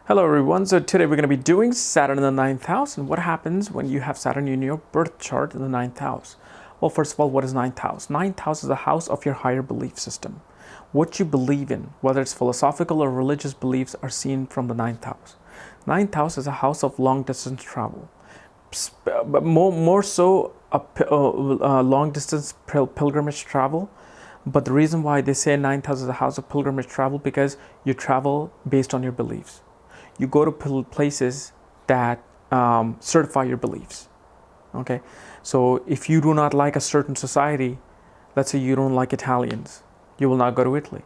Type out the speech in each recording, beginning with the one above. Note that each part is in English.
Hello everyone, so today we're going to be doing Saturn in the ninth house and what happens when you have Saturn in your birth chart in the ninth house. Well, first of all, what is ninth house? Ninth house is the house of your higher belief system. What you believe in, whether it's philosophical or religious beliefs, are seen from the ninth house. Ninth house is a house of long distance travel. But more so a long distance pilgrimage travel. But the reason why they say ninth house is a house of pilgrimage travel because you travel based on your beliefs. You go to places that certify your beliefs. Okay, so if you do not like a certain society, let's say you don't like Italians, you will not go to Italy.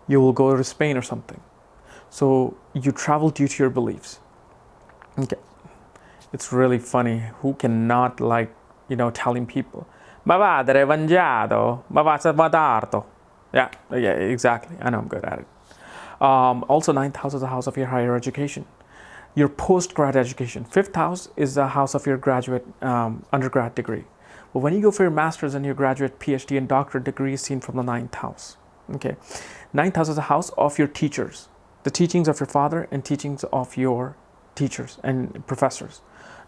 You will go to Spain or something. So you travel due to your beliefs. Okay, it's really funny. Who cannot like Italian people? Ma padre mangiato, ma pazza matardo. Yeah, exactly. I know I'm good at it. Also, ninth house is the house of your higher education, your post-grad education. Fifth house is the house of your graduate undergrad degree. But when you go for your master's and your graduate PhD and doctorate degree is seen from the ninth house. Okay, ninth house is the house of your teachers, the teachings of your father and teachings of your teachers and professors.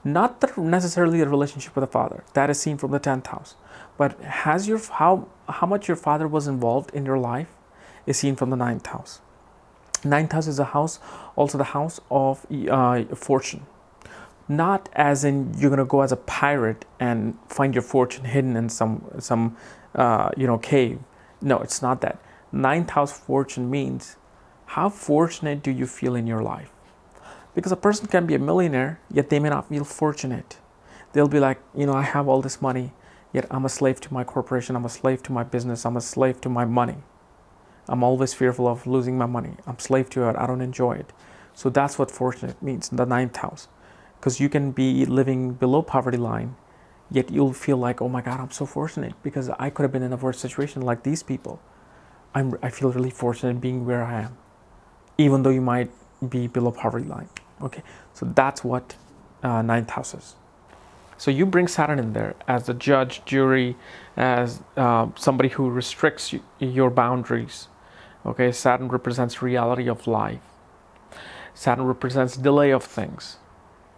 Not necessarily the relationship with the father. That is seen from the 10th house. But how much your father was involved in your life is seen from the ninth house. Ninth house is a house, also the house of fortune. Not as in you're gonna go as a pirate and find your fortune hidden in some cave. No, it's not that. Ninth house fortune means how fortunate do you feel in your life? Because a person can be a millionaire, yet they may not feel fortunate. They'll be like, I have all this money, yet I'm a slave to my corporation, I'm a slave to my business, I'm a slave to my money. I'm always fearful of losing my money. I'm slave to it. I don't enjoy it. So that's what fortunate means in the ninth house. Because you can be living below poverty line, yet you'll feel like, oh my God, I'm so fortunate because I could have been in a worse situation like these people. I feel really fortunate being where I am, even though you might be below poverty line. Okay, so that's what ninth house is. So you bring Saturn in there as the judge, jury, as somebody who restricts your boundaries. Okay, Saturn represents reality of life. Saturn represents delay of things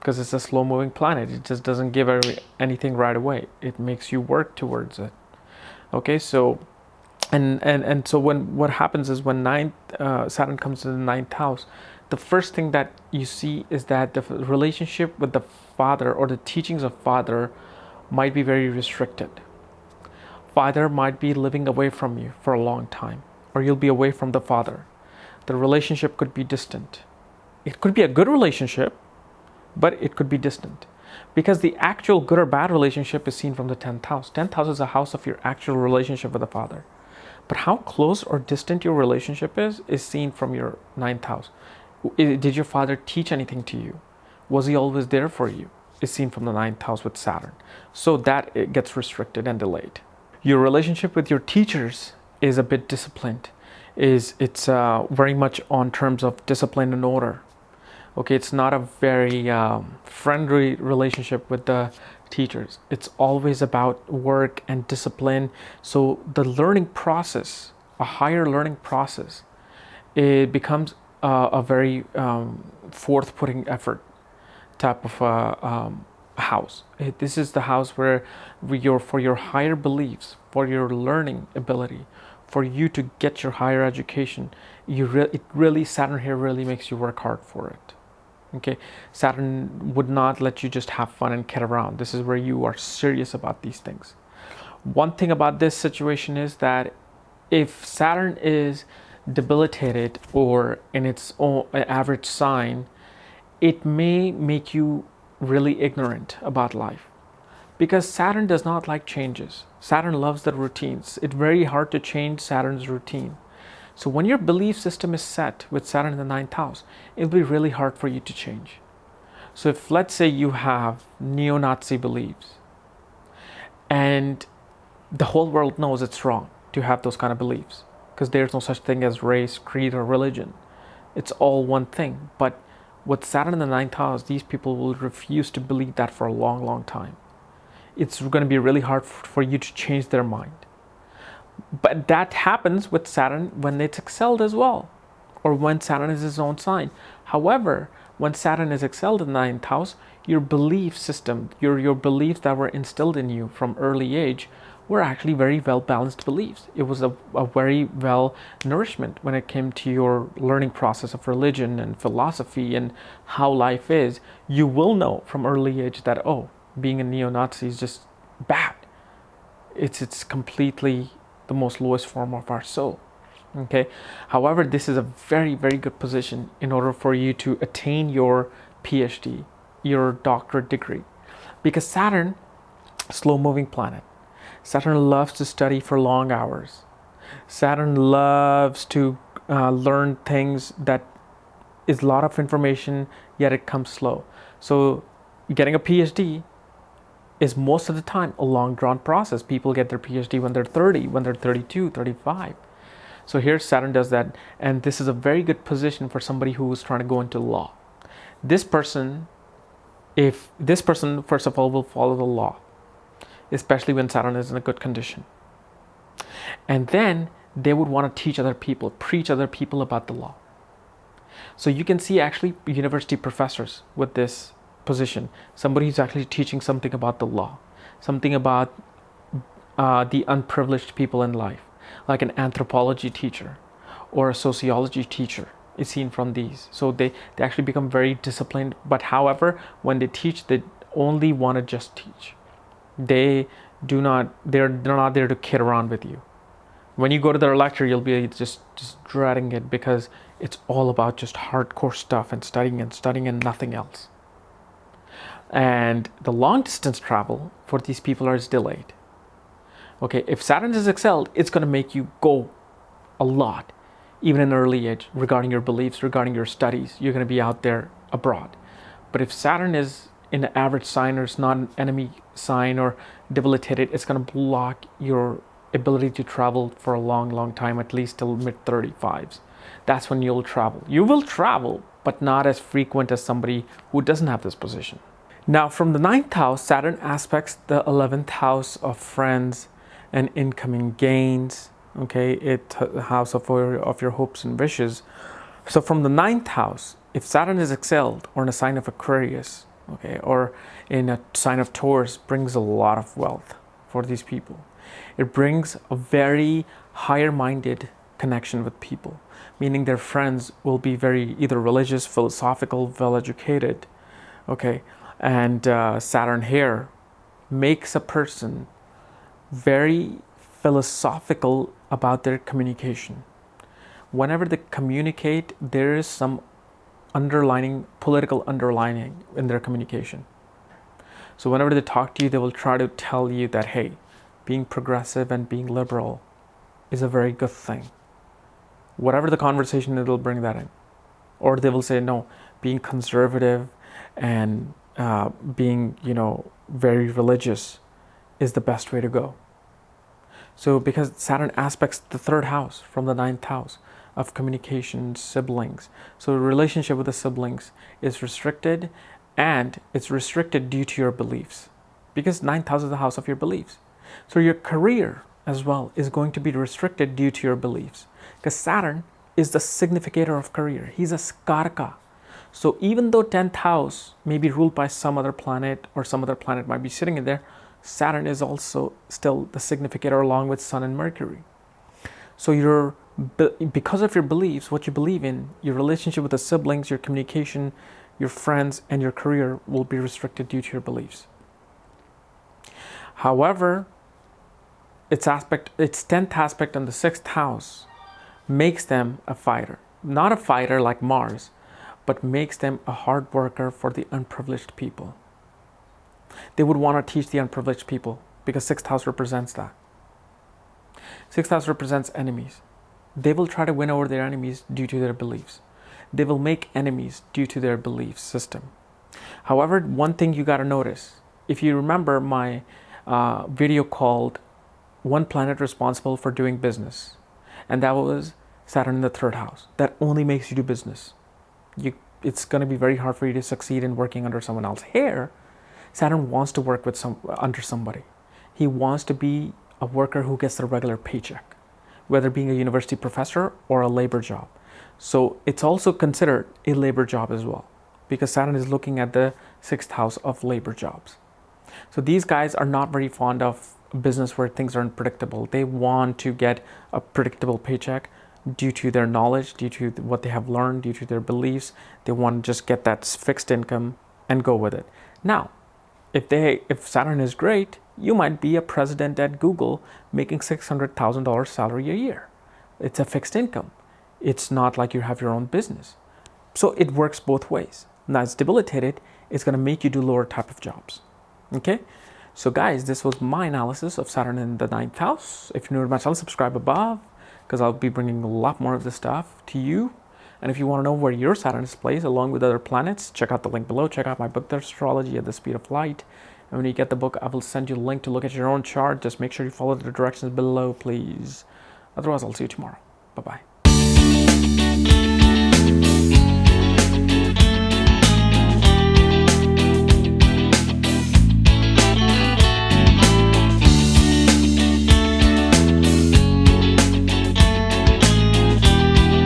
because it's a slow moving planet. It just doesn't give anything right away. It makes you work towards it. Okay, so and so what happens is when Saturn comes to the ninth house, the first thing that you see is that the relationship with the father or the teachings of father might be very restricted. Father might be living away from you for a long time, or you'll be away from the father. The relationship could be distant. It could be a good relationship, but it could be distant. Because the actual good or bad relationship is seen from the 10th house. 10th house is a house of your actual relationship with the father. But how close or distant your relationship is seen from your 9th house. Did your father teach anything to you? Was he always there for you? Is seen from the 9th house with Saturn. So that it gets restricted and delayed. Your relationship with your teachers is a bit disciplined. It's very much on terms of discipline and order. Okay, it's not a very friendly relationship with the teachers. It's always about work and discipline. So the learning process, a higher learning process, it becomes a very forth-putting effort type of house. This is the house where for your higher beliefs, for your learning ability, for you to get your higher education, Saturn here really makes you work hard for it. Okay, Saturn would not let you just have fun and kid around. This is where you are serious about these things. One thing about this situation is that if Saturn is debilitated or in its own average sign, it may make you really ignorant about life. Because Saturn does not like changes. Saturn loves the routines. It's very hard to change Saturn's routine. So when your belief system is set with Saturn in the 9th house, it'll be really hard for you to change. So if, let's say, you have neo-Nazi beliefs and the whole world knows it's wrong to have those kind of beliefs because there's no such thing as race, creed, or religion. It's all one thing. But with Saturn in the 9th house, these people will refuse to believe that for a long, long time. It's going to be really hard for you to change their mind. But that happens with Saturn when it's excelled as well. or when Saturn is his own sign. However, when Saturn is excelled in the ninth house, your belief system, your beliefs that were instilled in you from early age were actually very well balanced beliefs. It was a very well nourishment when it came to your learning process of religion and philosophy and how life is. You will know from early age that, oh, being a neo-Nazi is just bad. It's completely the most lowest form of our soul. Okay. However, this is a very, very good position in order for you to attain your PhD, your doctorate degree, because Saturn, slow moving planet. Saturn loves to study for long hours. Saturn loves to learn things that is a lot of information, yet it comes slow. So getting a PhD is most of the time a long drawn process. People get their PhD when they're 30, when they're 32, 35. So here Saturn does that, and this is a very good position for somebody who is trying to go into law. This person, if this person first of all will follow the law, especially when Saturn is in a good condition. And then they would want to teach other people, preach other people about the law. So you can see actually university professors with this position, somebody who's actually teaching something about the law, something about the unprivileged people in life, like an anthropology teacher or a sociology teacher is seen from these. So they actually become very disciplined. But however, when they teach, they only want to just teach. They're not there to kid around with you. When you go to their lecture, you'll be just dreading it, because it's all about just hardcore stuff and studying and nothing else. And the long distance travel for these people is delayed. Okay, if Saturn is excelled, it's going to make you go a lot, even in early age, regarding your beliefs, regarding your studies. You're going to be out there abroad. But if Saturn is in an average sign, or it's not an enemy sign or debilitated, it's going to block your ability to travel for a long, long time, at least till mid-35s. That's when you'll travel. You will travel, but not as frequent as somebody who doesn't have this position. Now, from the 9th house, Saturn aspects the 11th house of friends and incoming gains. Okay, it's the house of your hopes and wishes. So from the 9th house, if Saturn is excelled, or in a sign of Aquarius, okay, or in a sign of Taurus, brings a lot of wealth for these people. It brings a very higher-minded connection with people, meaning their friends will be very either religious, philosophical, well-educated, okay, and Saturn here makes a person very philosophical about their communication. Whenever they communicate, there is some political underlining in their communication. So whenever they talk to you, they will try to tell you that, hey, being progressive and being liberal is a very good thing. Whatever the conversation, it'll bring that in. Or they will say, no, being conservative and being, very religious is the best way to go. So because Saturn aspects the 3rd house from the 9th house of communication, siblings. So the relationship with the siblings is restricted, and it's restricted due to your beliefs, because 9th house is the house of your beliefs. So your career as well is going to be restricted due to your beliefs, because Saturn is the significator of career. He's a Skarka. So even though 10th house may be ruled by some other planet, or some other planet might be sitting in there, Saturn is also still the significator along with Sun and Mercury. So because of your beliefs, what you believe in, your relationship with the siblings, your communication, your friends, and your career will be restricted due to your beliefs. However, its 10th aspect on the 6th house makes them a fighter. Not a fighter like Mars, but makes them a hard worker for the unprivileged people. They would want to teach the unprivileged people, because 6th house represents that. 6th house represents enemies. They will try to win over their enemies due to their beliefs. They will make enemies due to their belief system. However, one thing you got to notice, if you remember my video called One Planet Responsible for Doing Business, and that was Saturn in the 3rd house. That only makes you do business. It's going to be very hard for you to succeed in working under someone else. Here, Saturn wants to work with under somebody. He wants to be a worker who gets a regular paycheck, whether being a university professor or a labor job. So it's also considered a labor job as well, because Saturn is looking at the 6th house of labor jobs. So these guys are not very fond of business where things are unpredictable. They want to get a predictable paycheck due to their knowledge, due to what they have learned, due to their beliefs. They want to just get that fixed income and go with it. Now, if Saturn is great, you might be a president at Google making $600,000 salary a year. It's a fixed income. It's not like you have your own business. So it works both ways. Now it's debilitated, it's going to make you do lower type of jobs. Okay? So guys, this was my analysis of Saturn in the 9th house. If you're new to my channel, subscribe above, because I'll be bringing a lot more of this stuff to you. And if you want to know where your Saturn is placed along with other planets, check out the link below. Check out my book, The Astrology at the Speed of Light. And when you get the book, I will send you a link to look at your own chart. Just make sure you follow the directions below, please. Otherwise, I'll see you tomorrow. Bye-bye.